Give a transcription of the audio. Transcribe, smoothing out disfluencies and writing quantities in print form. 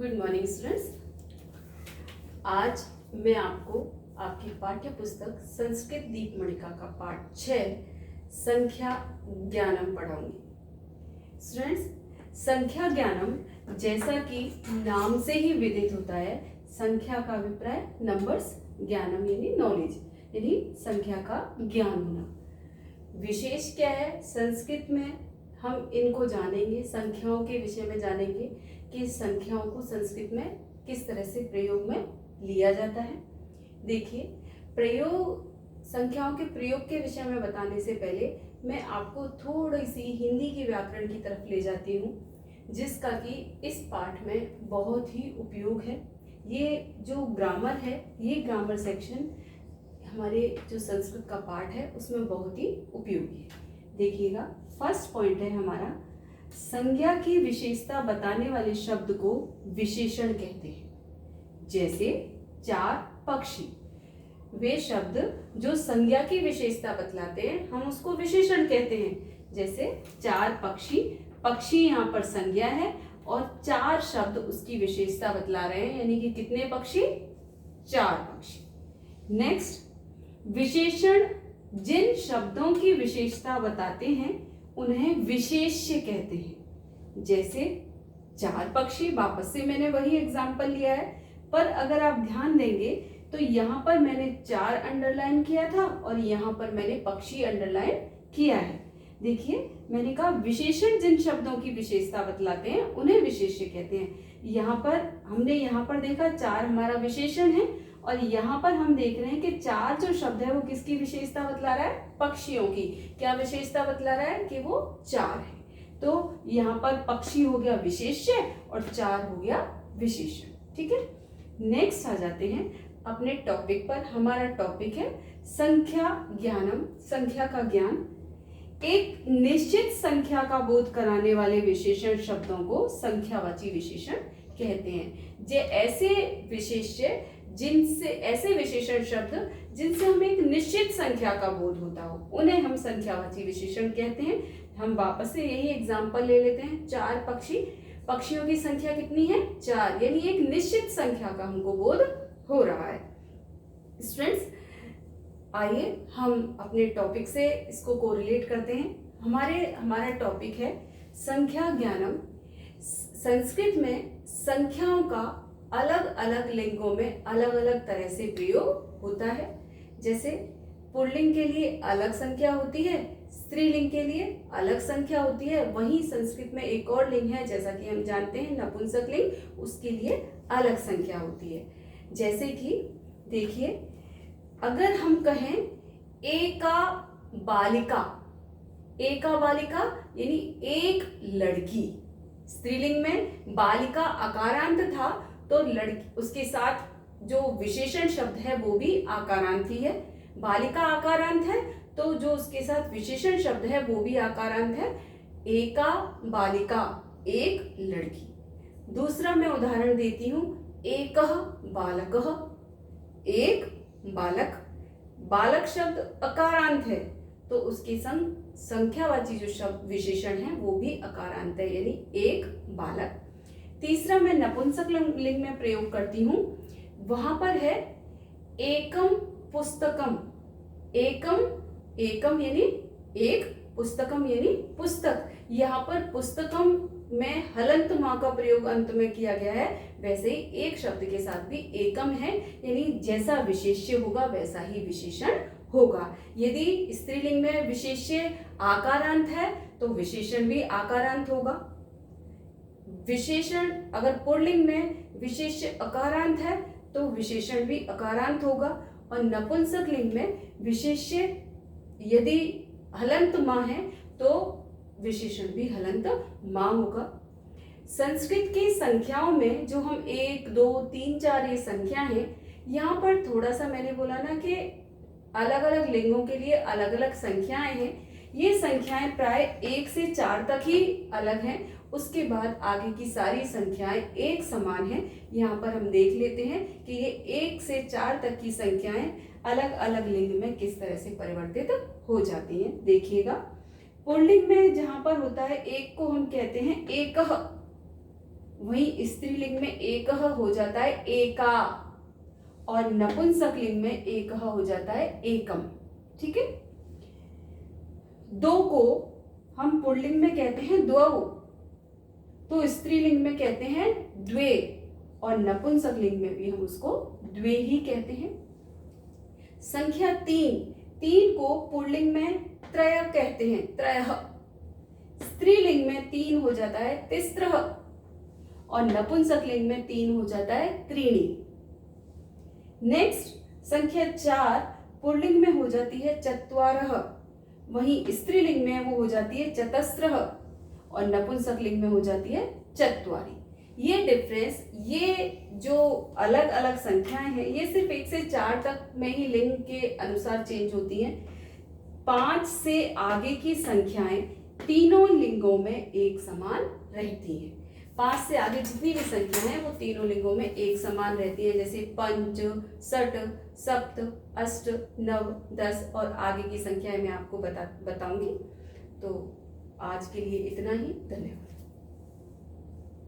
Good morning students. आज मैं आपको आपकी पाठ्य पुस्तक संस्कृत दीपमणिका का पाठ 6 संख्या ज्ञानम पढ़ाऊंगी। स्टूडेंट्स, संख्या ज्ञानम जैसा कि नाम से ही विदित होता है, संख्या का अभिप्राय नंबर्स, ज्ञानम यानी नॉलेज यानी संख्या का ज्ञान होना। विशेष क्या है, संस्कृत में हम इनको जानेंगे, संख्याओं के विषय में जानेंगे कि संख्याओं को संस्कृत में किस तरह से प्रयोग में लिया जाता है। देखिए, संख्याओं के प्रयोग के विषय में बताने से पहले मैं आपको थोड़ी सी हिंदी की व्याकरण की तरफ ले जाती हूँ, जिसका कि इस पाठ में बहुत ही उपयोग है। ये जो ग्रामर है, ये ग्रामर सेक्शन हमारे जो संस्कृत का पाठ है उसमें बहुत ही उपयोगी है। देखिएगा, फर्स्ट पॉइंट है हमारा, संज्ञा की विशेषता बताने वाले शब्द को विशेषण कहते हैं। जैसे चार पक्षी, वे शब्द जो संज्ञा की विशेषता बतलाते हैं हम उसको विशेषण कहते हैं। जैसे चार पक्षी, पक्षी यहाँ पर संज्ञा है और चार शब्द उसकी विशेषता बतला रहे हैं, यानी कि कितने पक्षी, चार पक्षी। नेक्स्ट, विशेषण जिन शब्दों की विशेषता बताते हैं उन्हें विशेष्य कहते हैं। जैसे चार पक्षी, वापस से मैंने वही एग्जाम्पल लिया है, पर अगर आप ध्यान देंगे तो यहाँ पर मैंने चार अंडरलाइन किया था और यहाँ पर मैंने पक्षी अंडरलाइन किया है। देखिए, मैंने कहा विशेषण जिन शब्दों की विशेषता बतलाते हैं उन्हें विशेष्य कहते हैं। यहाँ पर हमने यहाँ पर देखा चार हमारा विशेषण है और यहाँ पर हम देख रहे हैं कि चार जो शब्द है वो किसकी विशेषता बतला रहा है, पक्षियों की। क्या विशेषता बतला रहा है कि वो चार है। तो यहाँ पर पक्षी हो गया विशेष्य और चार हो गया विशेषण। ठीक है, नेक्स्ट आ जाते हैं अपने टॉपिक पर। हमारा टॉपिक है संख्या ज्ञानम, संख्या का ज्ञान। एक निश्चित संख्या का बोध कराने वाले विशेषण शब्दों को संख्यावाची विशेषण कहते हैं। जे ऐसे ऐसे विशेषण शब्द जिनसे हमें एक निश्चित संख्या का बोध होता हो उन्हें हम संख्यावाची विशेषण कहते हैं। हम वापस से यही एग्जांपल ले लेते हैं। चार पक्षी, पक्षियों की संख्या कितनी है, चार, यानी एक निश्चित संख्या का हमको बोध हो रहा है। स्टूडेंट्स, आइए हम अपने टॉपिक से इसको कोरिलेट करते हैं। हमारा टॉपिक है संख्या ज्ञानम। संस्कृत में संख्याओं का अलग अलग लिंगों में अलग अलग तरह से प्रयोग होता है। जैसे पुल्लिंग के लिए अलग संख्या होती है, स्त्रीलिंग के लिए अलग संख्या होती है। वहीं संस्कृत में एक और लिंग है, जैसा कि हम जानते हैं नपुंसक लिंग, उसके लिए अलग संख्या होती है। जैसे कि देखिए, अगर हम कहें एका बालिका, एका बालिका यानी एक लड़की, स्त्रीलिंग में बालिका अकारांत था तो लड़की, उसके साथ जो विशेषण शब्द है वो भी आकारांत ही है। बालिका आकारांत है तो जो उसके साथ विशेषण शब्द है वो भी आकारांत है। एका बालिका, एक लड़की। दूसरा मैं उदाहरण देती हूं, एकः बालकः, एक बालक। बालक शब्द अकारांत है तो उसके संग संख्यावाची जो शब्द विशेषण है वो भी अकारांत है, यानी एक बालक। तीसरा मैं नपुंसक लिंग में प्रयोग करती हूं, वहां पर है एकम पुस्तकम। एकम यानी एक, पुस्तकम यानी पुस्तक। यहाँ पर पुस्तकम में हलंत मां का प्रयोग अंत में किया गया है, वैसे ही एक शब्द के साथ भी एकम है, यानी जैसा विशेष्य होगा वैसा ही विशेषण होगा। यदि स्त्रीलिंग में विशेष्य आकारांत है तो विशेषण भी आकारांत होगा। विशेषण अगर पुल्लिंग में विशेष्य अकारांत है तो विशेषण भी अकारांत होगा। और नपुंसक लिंग में विशेष्य यदि हलंत मां है तो विशेषण भी हलंत मां होगा। संस्कृत की संख्याओं में जो हम 1, 2, 3, 4 ये संख्या है, यहाँ पर थोड़ा सा मैंने बोला ना कि अलग अलग लिंगों के लिए अलग अलग संख्याएं हैं। ये संख्याएं प्राय 1 से 4 तक ही अलग हैं, उसके बाद आगे की सारी संख्याएं एक समान हैं। यहाँ पर हम देख लेते हैं कि ये 1 से 4 तक की संख्याएं अलग अलग लिंग में किस तरह से परिवर्तित हो जाती हैं। देखिएगा, पुल्लिंग में जहां पर होता है एक को हम कहते हैं एकह, वहीं स्त्रीलिंग में एकः हो जाता है एका, और नपुंसक लिंग में एकः हो जाता है एकम। ठीक है। दो को हम पुल्लिंग में कहते हैं द्वौ, तो स्त्रीलिंग में कहते हैं द्वे, और नपुंसक लिंग में भी हम उसको द्वे ही कहते हैं। संख्या 3, 3 को पुल्लिंग में त्रय कहते हैं, त्रयः। स्त्रीलिंग में 3 हो जाता है तिस्रः, और नपुंसक लिंग में 3 हो जाता है त्रीणि। नेक्स्ट संख्या 4 पुल्लिंग में हो जाती है चत्वारः, वहीं स्त्रीलिंग में वो हो जाती है चतस्रः, और नपुंसक लिंग में हो जाती है चत्वारि। ये डिफरेंस, ये जो अलग अलग संख्याएं हैं, ये सिर्फ 1 से 4 तक में ही लिंग के अनुसार चेंज होती हैं। 5 से आगे की संख्याएं तीनों लिंगों में एक समान रहती हैं। 5 से आगे जितनी भी संख्याएं हैं वो तीनों लिंगों में एक समान रहती है, जैसे पंच, षट, सप्त, अष्ट, नव, 10 और आगे की संख्याएं मैं आपको बताऊंगी। तो आज के लिए इतना ही। धन्यवाद।